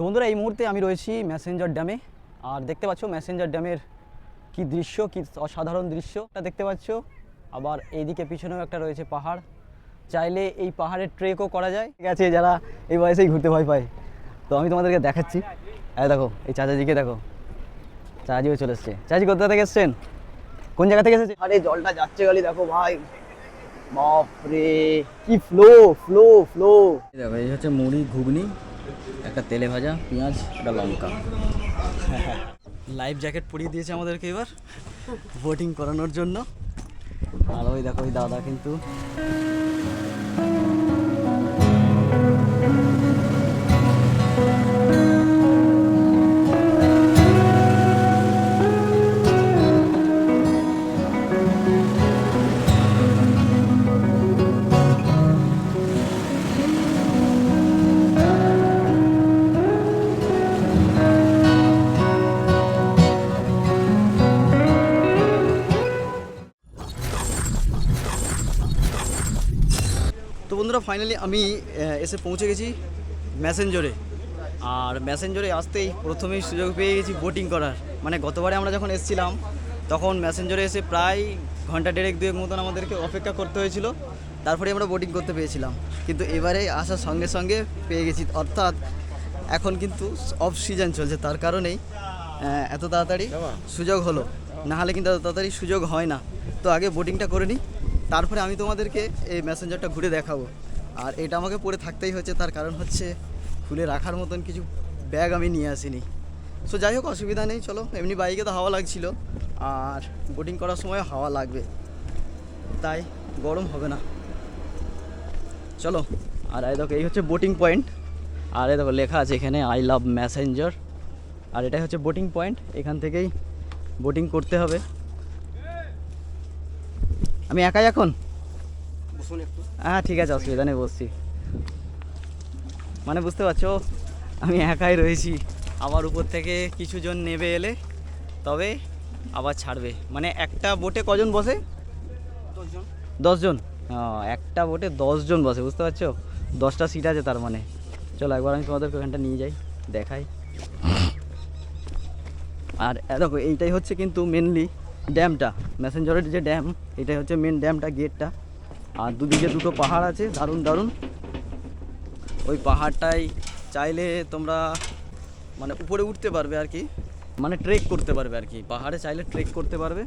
তো বন্ধুরা এই মুহূর্তে আমি রয়েছি ম্যাসেঞ্জার ড্যামে। আর দেখতে পাচ্ছ ম্যাসেঞ্জার ড্যামের কি দৃশ্য, কি অসাধারণ দৃশ্যটা দেখতে পাচ্ছ। আবার এইদিকে পিছনেও একটা রয়েছে পাহাড়, চাইলে এই পাহাড়ের ট্রেকও করা যায়। ঠিক আছে, যারা এই বয়সেই ঘুরতে ভয় পায় তো আমি তোমাদেরকে দেখাচ্ছি। এই দেখো, এই চাচাজিকে দেখো, চাচাজিও চলে এসছে। চাচাজি কোথা থেকে এসছেন, কোন জায়গা থেকে এসেছে? আরে জলটা যাচ্ছে গালি দেখো ভাই, বাপরে কি ফ্লো ফ্লো ফ্লো। দেখো এই হচ্ছে মুড়ি, ঘুগনি, একটা তেলে ভাজা, পেঁয়াজ, একটা লঙ্কা। লাইফ জ্যাকেট পরিয়ে দিয়েছে আমাদেরকে এবার বোটিং করানোর জন্য। আর ওই দেখো ওই দাদা কিন্তু তো বন্ধুরা ফাইনালি আমি এসে পৌঁছে গেছি ম্যাসেঞ্জরে। আর ম্যাসেঞ্জরে আসতেই প্রথমেই সুযোগ পেয়ে গেছি বোটিং করার। মানে গতবারে আমরা যখন এসেছিলাম তখন ম্যাসেঞ্জরে এসে প্রায় ঘন্টা দেড়েক দুয়েক মতন আমাদেরকে অপেক্ষা করতে হয়েছিল, তারপরে আমরা বোটিং করতে পেরেছিলাম। কিন্তু এবারে আসার সঙ্গে সঙ্গে পেয়ে গেছি, অর্থাৎ এখন কিন্তু অফ সিজন চলছে, তার কারণেই এত তাড়াতাড়ি সুযোগ হলো, না হলে কিন্তু এত তাড়াতাড়ি সুযোগ হয় না। তো আগে বোটিংটা করে নিই, তারপরে আমি তোমাদেরকে এই ম্যাসেঞ্জারটা ঘুরে দেখাবো। আর এটা আমাকে পরে থাকতেই হচ্ছে, তার কারণ হচ্ছে খুলে রাখার মতন কিছু ব্যাগ আমি নিয়ে আসিনি। সো যাই হোক, অসুবিধা নেই, চলো। এমনি বাইকে তো হাওয়া লাগছিল, আর বোটিং করার সময় হাওয়া লাগবে, তাই গরম হবে না। চলো। আর এই দেখো এই হচ্ছে বোটিং পয়েন্ট, আর এই দেখো লেখা আছে এখানে আই লাভ ম্যাসেঞ্জার। আর এটাই হচ্ছে বোটিং পয়েন্ট, এখান থেকেই বোটিং করতে হবে। আমি একাই এখন? হ্যাঁ ঠিক আছে, অসুবিধা নেই, বসছি। মানে বুঝতে পারছো, আমি একাই রয়েছি। আবার উপর থেকে কিছু জন নেবে এলে তবে আবার ছাড়বে। মানে একটা বোটে কজন বসে? 10 জন। একটা বোটে 10 জন বসে, বুঝতে পারছো? 10টা সিট আছে তার মানে। চলো একবার আমি তোমাদেরকে ওখানটা নিয়ে যাই, দেখাই। আর দেখো এইটাই হচ্ছে কিন্তু মেনলি ড্যামটা, ম্যাসেঞ্জারের যে ড্যাম, এটাই হচ্ছে মেন ড্যামটা, গেটটা। আর দুদিকে দুটো পাহাড় আছে, দারুণ দারুণ। ওই পাহাড়টাই চাইলে তোমরা মানে উপরে উঠতে পারবে আর কি, মানে ট্রেক করতে পারবে আর কি, পাহাড়ে চাইলে ট্রেক করতে পারবে।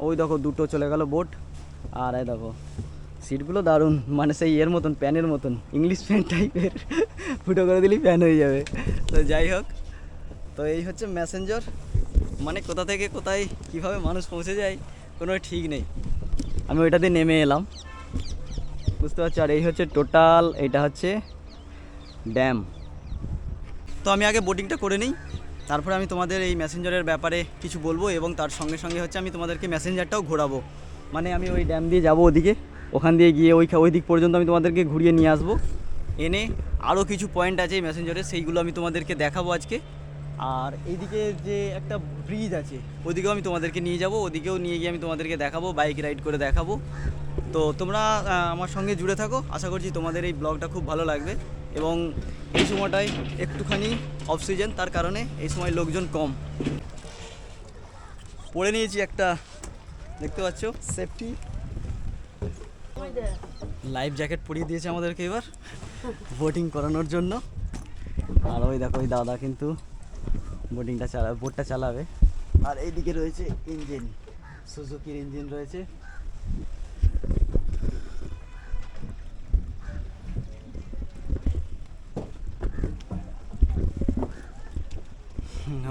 ওই দেখো দুটো চলে গেল বোট। আর এই দেখো সিটগুলো দারুণ, মানে সেই এর মতন, প্যানের মতন, ইংলিশ প্যান টাইপের। ফুটো করে দিলেই প্যান হয়ে যাবে। তো যাই হোক, তো এই হচ্ছে ম্যাসেঞ্জার। মানে কোথা থেকে কোথায় কীভাবে মানুষ পৌঁছে যায় কোনো ঠিক নেই। আমি ওইটা দিয়ে নেমে এলাম, বুঝতে পারছি। আর এই হচ্ছে টোটাল, এটা হচ্ছে ড্যাম। তো আমি আগে বোটিংটা করে নিই, তারপরে আমি তোমাদের এই ম্যাসেঞ্জারের ব্যাপারে কিছু বলবো, এবং তার সঙ্গে সঙ্গে হচ্ছে আমি তোমাদেরকে ম্যাসেঞ্জারটাও ঘোরাবো। মানে আমি ওই ড্যাম দিয়ে যাব ওদিকে, ওখান দিয়ে গিয়ে ওই দিক পর্যন্ত আমি তোমাদেরকে ঘুরিয়ে নিয়ে আসবো, এনে আরও কিছু পয়েন্ট আছে এই ম্যাসেঞ্জারের, সেইগুলো আমি তোমাদেরকে দেখাবো আজকে। আর এইদিকে যে একটা ব্রিজ আছে ওদিকেও আমি তোমাদেরকে নিয়ে যাব, ওদিকেও নিয়ে গিয়ে আমি তোমাদেরকে দেখাবো, বাইক রাইড করে দেখাবো। তো তোমরা আমার সঙ্গে জুড়ে থাকো, আশা করছি তোমাদের এই ব্লগটা খুব ভালো লাগবে। এবং এই সময়টায় একটুখানি অফ সিজন, তার কারণে এই সময় লোকজন কম। পরে নিয়েছি একটা, দেখতে পাচ্ছ, সেফটি লাইফ জ্যাকেট পরিয়ে দিয়েছে আমাদেরকে এবার বোটিং করানোর জন্য। আর ওই দেখো ওই দাদা কিন্তু বোটটা চালাবে। আর এইদিকে রয়েছে ইঞ্জিন, সুজুকির ইঞ্জিন রয়েছে।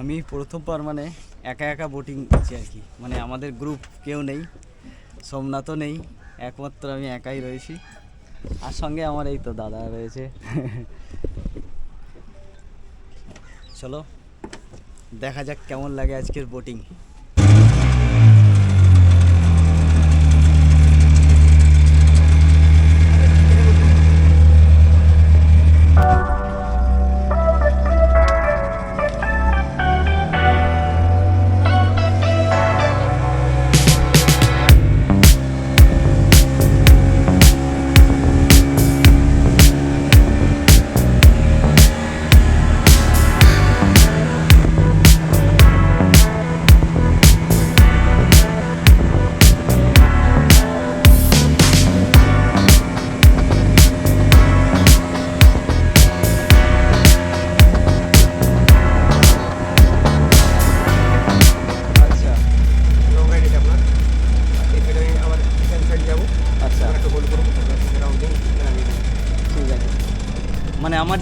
আমি প্রথমবার মানে একা একা বোটিং করছি আর কি, মানে আমাদের গ্রুপ কেউ নেই, সোমনাথও নেই, একমাত্র আমি একাই রয়েছি। আর সঙ্গে আমার এই তো দাদা রয়েছে। চলো দেখা যাক কেমন লাগে আজকের বোটিং।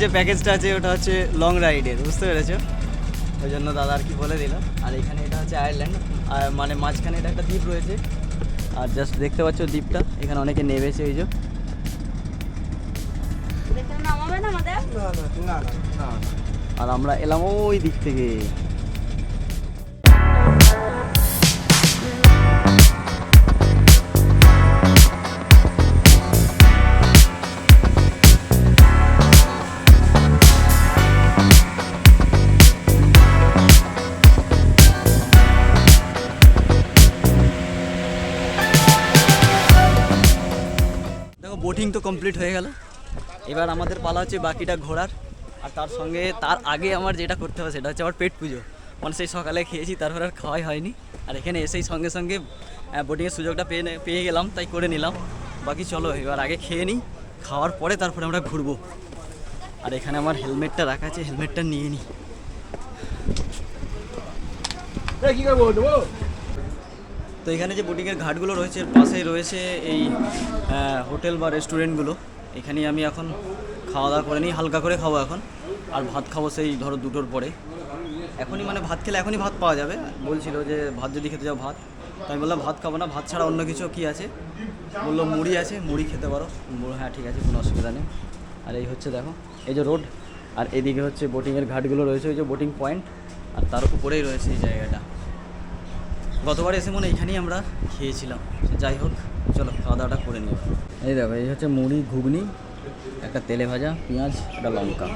যে প্যাকেজটা আছে ওটা হচ্ছে লং রাইডের, বুঝতে পেরেছো? ওই জন্য দাদা আর কি বলে দিল। আর এখানে এটা হচ্ছে আয়ারল্যান্ড, আর মানে মাঝখানে এটা একটা দ্বীপ রয়েছে। আর জাস্ট দেখতে পাচ্ছ দ্বীপটা, এখানে অনেকে নেমেছে এই যে। আর আমরা এলাম ওই দিক থেকে। বোটিং তো কমপ্লিট হয়ে গেল, এবার আমাদের পালা হচ্ছে বাকিটা ঘোরার। আর তার সঙ্গে তার আগে আমার যেটা করতে হবে সেটা হচ্ছে আমার পেট পুজো। মানে সেই সকালে খেয়েছি, তারপর আর খাওয়াই হয়নি। আর এখানে এসেই সঙ্গে সঙ্গে বোটিংয়ের সুযোগটা পেয়ে গেলাম, তাই করে নিলাম। বাকি চলো এবার আগে খেয়ে নিই, খাওয়ার পরে তারপরে আমরা ঘুরবো। আর এখানে আমার হেলমেটটা রাখা আছে, হেলমেটটা নিয়ে নিই। কী করবো? তো এখানে যে বোটিংয়ের ঘাটগুলো রয়েছে এর পাশেই রয়েছে এই হোটেল বা রেস্টুরেন্টগুলো। এখানেই আমি এখন খাওয়া দাওয়া করে নিই, হালকা করে খাবো এখন। আর ভাত খাবো সেই ধরো 2টোর পরে। এখনই মানে ভাত খেলে এখনই ভাত পাওয়া যাবে, বলছিল যে ভাত যদি খেতে যাও ভাত। তো আমি বললাম ভাত খাবো না, ভাত ছাড়া অন্য কিছু কী আছে? বললো মুড়ি আছে, মুড়ি খেতে পারো। হ্যাঁ ঠিক আছে, কোনো অসুবিধা নেই। আর এই হচ্ছে দেখো এই যে রোড, আর এদিকে হচ্ছে বোটিংয়ের ঘাটগুলো রয়েছে, ওই যে বোটিং পয়েন্ট, আর তার উপরেই রয়েছে এই জায়গাটা। গতবার এসে মনে এইখানেই আমরা খেয়েছিলাম। যাই হোক চলো খাওয়া দাওয়াটা করে নিই। এই দেখো এই হচ্ছে মুড়ি, ঘুগনি, একটা তেলে ভাজা, পেঁয়াজ, একটা লঙ্কা।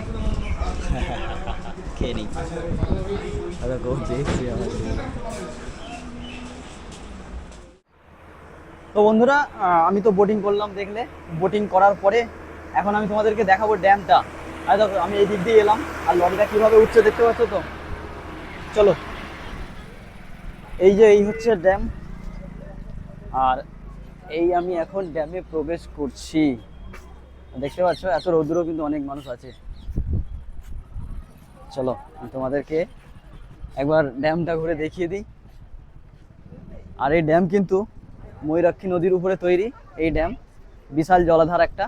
খেয়ে নিই। তো বন্ধুরা, আমি তো বোটিং করলাম দেখলে। বোটিং করার পরে এখন আমি তোমাদেরকে দেখাবো ড্যামটা। আর দেখো আমি এই দিক দিয়ে এলাম, আর লরিটা কীভাবে উঠছে দেখতে পাচ্ছ তো। চলো, এই যে এই হচ্ছে ড্যাম, আর এই আমি এখন ড্যামে প্রবেশ করছি। দেখতে পাচ্ছ এত রৌদ্রেও কিন্তু অনেক মানুষ আছে। চলো আমি তোমাদেরকে একবার ড্যামটা ঘুরে দেখিয়ে দিই। আর এই ড্যাম কিন্তু ময়ূরাক্ষী নদীর উপরে তৈরি। এই ড্যাম বিশাল জলাধার একটা,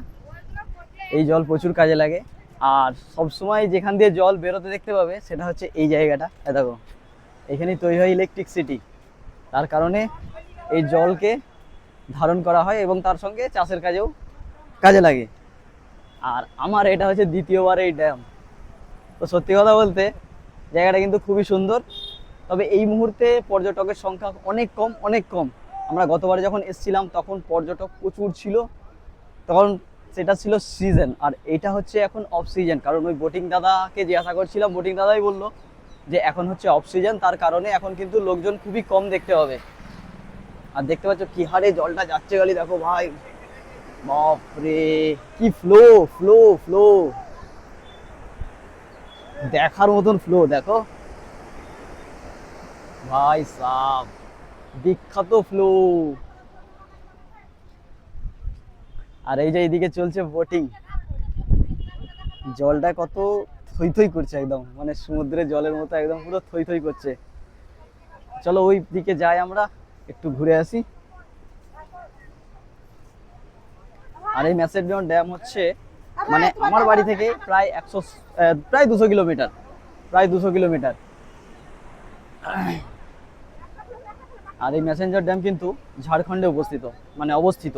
এই জল প্রচুর কাজে লাগে। আর সবসময় যেখান দিয়ে জল বেরোতে দেখতে পাবে সেটা হচ্ছে এই জায়গাটা। দেখো এখানেই তৈরি হয় ইলেকট্রিসিটি, তার কারণে এই জলকে ধারণ করা হয় এবং তার সঙ্গে চাষের কাজেও কাজে লাগে। আর আমার এটা হচ্ছে দ্বিতীয়বার এই ড্যাম। তো সত্যি কথা বলতে জায়গাটা কিন্তু খুবই সুন্দর, তবে এই মুহূর্তে পর্যটকের সংখ্যা অনেক কম, অনেক কম। আমরা গতবারে যখন এসেছিলাম তখন পর্যটক প্রচুর ছিল, তখন সেটা ছিল সিজন। আর এটা হচ্ছে এখন অফ সিজন, কারণ ওই বোটিং দাদাকে জিজ্ঞাসা করছিলাম, বোটিং দাদাই বললো যে এখন হচ্ছে অফ সিজন, তার কারণে এখন কিন্তু লোকজন খুবই কম দেখতে হবে। আর দেখতে পাচ্ছ কি হারে জলটা যাচ্ছে, গালি দেখো ভাই, বাপরে কি ফ্লো ফ্লো ফ্লো, দেখার মতন ফ্লো। দেখো ভাই সাব, বিখ্যাত ফ্লো। আর এই যে এইদিকে চলছে বোটিং, জলটা কত থই থই করছে, একদম মানে সমুদ্রের জলের মতো একদম পুরো থই থই করছে। চলো ওই দিকে যাই, আমরা একটু ঘুরে আসি। আর এই ম্যাসেডন ড্যাম হচ্ছে মানে আমার বাড়ি থেকে প্রায় 200 কিলোমিটার, প্রায় 200 কিলোমিটার। আর এই ম্যাসেঞ্জার ড্যাম কিন্তু ঝাড়খণ্ডে অবস্থিত।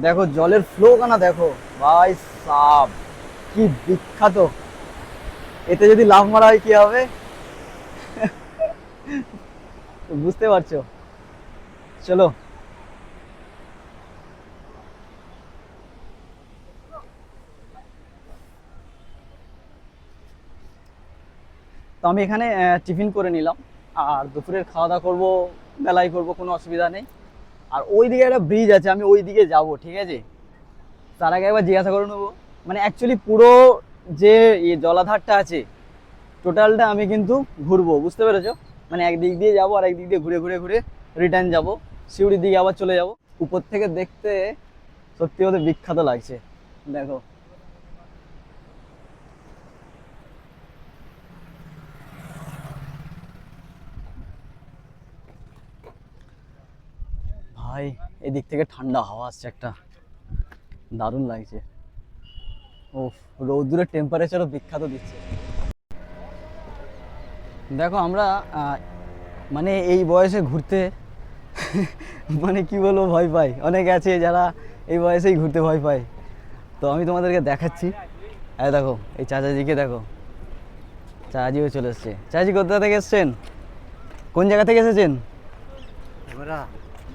দেখো জলের ফ্লো কানা দেখো ভাই সাব, কি বিখ্যাত। এতে যদি লাফ মারা হয় কি হবে বুঝতে পারছো। চলো তো আমি এখানে টিফিন করে নিলাম, আর দুপুরের খাওয়া দাওয়া করবো বেলায় করবো, কোনো অসুবিধা নেই। আর ওই দিকে একটা ব্রিজ আছে, আমি ওই দিকে যাব, ঠিক আছে? তার আগে একবার জিজ্ঞাসা করে নেবো, মানে অ্যাকচুয়ালি পুরো যে জলাধারটা আছে টোটালটা আমি কিন্তু ঘুরবো, বুঝতে পেরেছো? মানে একদিক দিয়ে যাবো আর একদিক দিয়ে ঘুরে ঘুরে ঘুরে রিটার্ন যাব, সিউড়ির দিকে আবার চলে যাব। উপর থেকে দেখতে সত্যি ওদের বিখ্যাত লাগছে, দেখো। ভাই এদিক থেকে ঠান্ডা হাওয়া আসছে একটা, দারুণ লাগছে। ও, রৌদ্রের টেম্পারেচারও বিখ্যাত দিচ্ছে। দেখো আমরা মানে এই বয়সে ঘুরতে মানে কি বলবো, ভয় পাই। অনেকে আছে যারা এই বয়সেই ঘুরতে ভয় পায়। তো আমি তোমাদেরকে দেখাচ্ছি। এই দেখো, এই চাচাজিকে দেখো, চাচাজিও চলে এসছে। চাচাজি কোথা থেকে এসছেন? কোন জায়গা থেকে এসেছেন? আমরা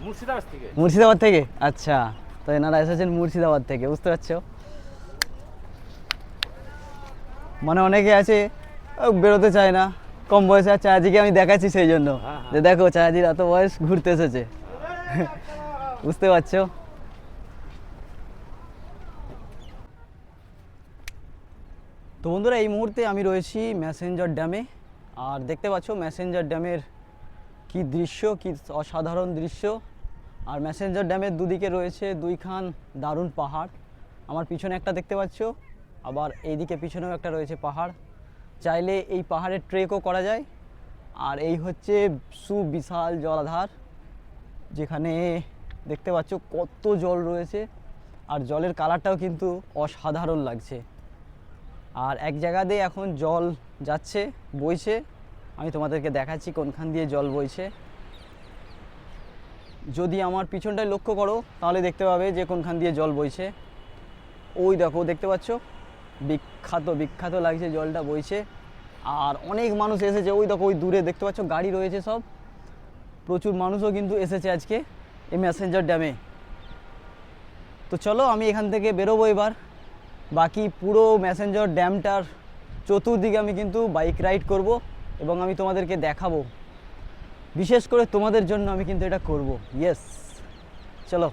মুর্শিদাবাদ থেকে। মুর্শিদাবাদ থেকে? আচ্ছা, তো এনারা এসেছেন মুর্শিদাবাদ থেকে, বুঝতে পারছো? মানে অনেকে আছে বেরোতে চায় না, কম বয়সে। আর চাচাজিকে আমি দেখাচ্ছি সেই জন্য, যে দেখো চাচাজির এত বয়স ঘুরতে এসেছে। বুঝতে পারছো? তো বন্ধুরা, এই মুহূর্তে আমি রয়েছি ম্যাসেঞ্জার ড্যামে। আর দেখতে পাচ্ছ ম্যাসেঞ্জার ড্যামের কি দৃশ্য, কি অসাধারণ দৃশ্য। আর ম্যাসেঞ্জার ড্যামের দুদিকে রয়েছে দুইখান দারুণ পাহাড়। আমার পিছনে একটা দেখতে পাচ্ছ, আবার এইদিকে পিছনেও একটা রয়েছে পাহাড়। চাইলে এই পাহাড়ে ট্রেকও করা যায়। আর এই হচ্ছে সুবিশাল জলাধার, যেখানে দেখতে পাচ্ছ কত জল রয়েছে। আর জলের কালারটাও কিন্তু অসাধারণ লাগছে। আর এক জায়গা দিয়ে এখন জল যাচ্ছে, বইছে। আমি তোমাদেরকে দেখাচ্ছি কোনখান দিয়ে জল বইছে। যদি আমার পিছনটায় লক্ষ্য করো তাহলে দেখতে পাবে যে কোনখান দিয়ে জল বইছে। ওই দেখো, দেখতে পাচ্ছ, বিখ্যাত বিখ্যাত লাগছে, জলটা বইছে। আর অনেক মানুষ এসেছে। ওই দেখো, ওই দূরে দেখতে পাচ্ছ গাড়ি রয়েছে সব। প্রচুর মানুষও কিন্তু এসেছে আজকে এই ম্যাসেঞ্জার ড্যামে। তো চলো আমি এখান থেকে বেরোবো এবার। বাকি পুরো ম্যাসেঞ্জার ড্যামটার চতুর্দিকে আমি কিন্তু বাইক রাইড করব এবং আমি তোমাদেরকে দেখাবো। বিশেষ করে তোমাদের জন্য আমি কিন্তু এটা করব। ইয়েস, চলো।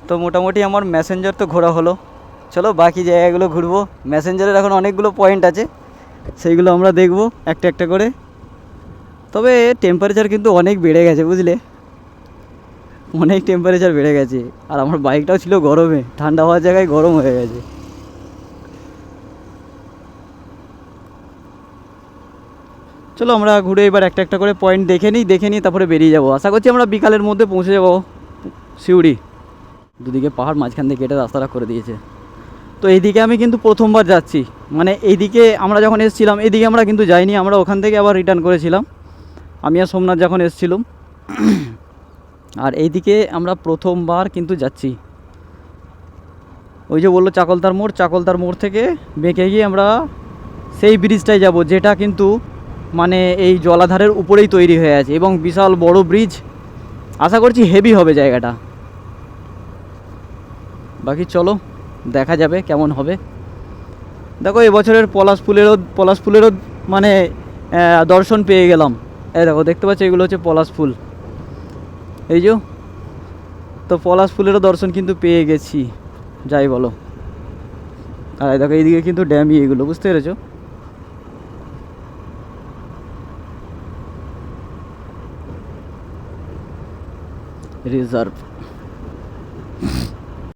তো মোটামুটি আমার ম্যাসেঞ্জার তো ঘোরা হলো। চলো বাকি জায়গাগুলো ঘুরবো। ম্যাসেঞ্জারের এখন অনেকগুলো পয়েন্ট আছে, সেইগুলো আমরা দেখব একটা একটা করে। তবে টেম্পারেচার কিন্তু অনেক বেড়ে গেছে, বুঝলে, অনেক টেম্পারেচার বেড়ে গেছে। আর আমার বাইকটাও ছিল গরমে, ঠান্ডা হওয়ার জায়গায় গরম হয়ে গেছে। চলো আমরা ঘুরে এবার একটা একটা করে পয়েন্ট দেখে নিই তারপরে বেরিয়ে যাবো। আশা করছি আমরা বিকালের মধ্যে পৌঁছে যাবো সিউড়ি। দুদিকে পাহাড়, মাঝখান থেকে কেটে রাস্তাটা করে দিয়েছে। তো এইদিকে আমি কিন্তু প্রথমবার যাচ্ছি। মানে এইদিকে আমরা যখন এসেছিলাম এইদিকে আমরা কিন্তু যাইনি, আমরা ওখান থেকে আবার রিটার্ন করেছিলাম, আমি আর সোমনাথ যখন এসেছিলাম। আর এইদিকে আমরা প্রথমবার কিন্তু যাচ্ছি। ওই যে বললো চাকলতার মোড়, চাকলতার মোড় থেকে বেঁকে গিয়ে আমরা সেই ব্রিজটায় যাব, যেটা কিন্তু মানে এই জলাধারের উপরেই তৈরি হয়ে আছে এবং বিশাল বড় ব্রিজ। আশা করছি হেভি হবে জায়গাটা। বাকি চলো দেখা যাবে কেমন হবে। দেখো এবছরের পলাশ ফুলেরও মানে দর্শন পেয়ে গেলাম। এই দেখো, দেখতে পাচ্ছ, এগুলো হচ্ছে পলাশ ফুল, এই যে। তো পলাশ ফুলেরও দর্শন কিন্তু পেয়ে গেছি, যাই বলো। আর দেখো এইদিকে কিন্তু ড্যামই এগুলো, বুঝতে পেরেছো? রিজার্ভ।